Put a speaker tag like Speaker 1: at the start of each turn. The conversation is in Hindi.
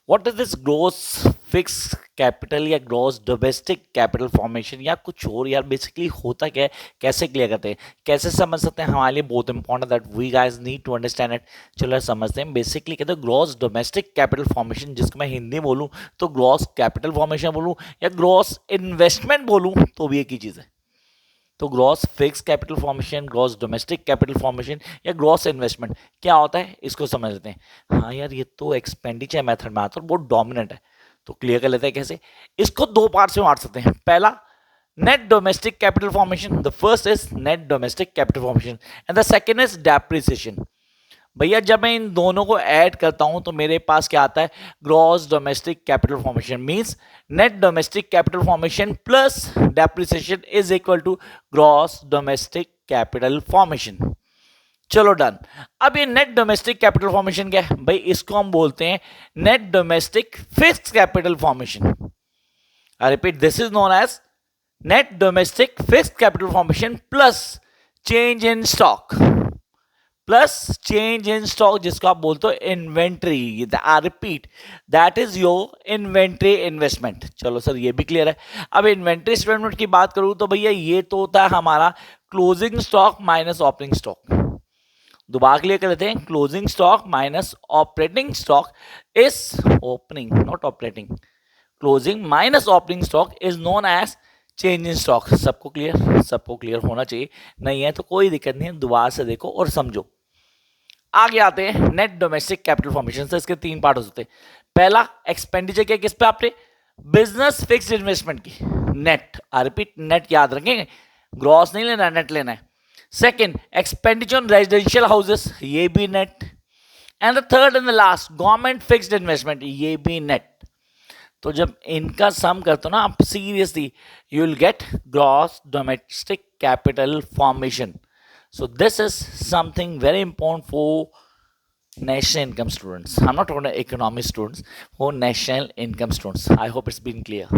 Speaker 1: What is this gross fix capital या ग्रॉस डोमेस्टिक कैपिटल फॉर्मेशन या कुछ और यार, बेसिकली होता क्या है, कैसे क्लियर करते हैं, कैसे समझ सकते हैं, हमारे लिए बहुत important that we guys need to understand it. चलो समझते हैं। बेसिकली कहते हैं ग्रॉस डोमेस्टिक कैपिटल फॉर्मेशन, जिसको मैं हिंदी बोलूँ तो ग्रॉस कैपिटल फॉर्मेशन बोलूँ या ग्रॉस इन्वेस्टमेंट बोलूँ तो भी एक ही चीज़ है। तो gross fix capital formation, gross domestic capital formation या ग्रॉस इन्वेस्टमेंट क्या होता है, इसको समझ लेते हैं। हाँ यार, ये तो एक्सपेंडिचर मेथड में आता है और बहुत डोमिनेंट है, तो क्लियर कर लेते हैं कैसे। इसको दो पार्ट में बांट सकते हैं। पहला, net domestic capital formation, the first is net domestic capital formation and the second is depreciation. भैया जब मैं इन दोनों को ऐड करता हूं तो मेरे पास क्या आता है, gross domestic capital formation means net domestic capital formation plus depreciation is equal to gross domestic capital formation. चलो डन। अब ये नेट डोमेस्टिक कैपिटल फॉर्मेशन क्या है भाई, इसको हम बोलते हैं net domestic fixed capital formation. I repeat, this is known as net domestic fixed capital formation plus change in stock, plus change in stock, जिसको आप बोलते हो inventory. I repeat, that is your inventory investment. चलो सर ये भी क्लियर है। अब इन्वेंट्री इन्वेस्टमेंट की बात करूं तो भैया ये तो होता है हमारा closing stock minus opening stock. दोबारा क्लियर कर लेते हैं, closing stock minus operating stock is opening, not operating, closing minus opening stock is known as change in stock. सबको क्लियर, सबको क्लियर होना चाहिए, नहीं है तो कोई दिक्कत नहीं है, दोबारा से देखो और समझो। आगे आते हैं नेट डोमेस्टिक कैपिटल फॉर्मेशन से। इसके तीन पार्ट हो सकते हैं। पहला, एक्सपेंडिचर क्या, किस पे, आपने बिजनेस फिक्स्ड इन्वेस्टमेंट की, नेट। आई रिपीट, नेट याद रखेंगे, ग्रॉस नहीं लेना, नेट लेना है। Second, expenditure on residential houses, ये भी net. And the third and the last, government fixed investment, ये भी नेट। तो जब इनका सम करते हो ना आप seriously, you will get gross domestic capital formation. So this is something very important for national income students. I'm not talking about economic students, for national income students. I hope it's been clear.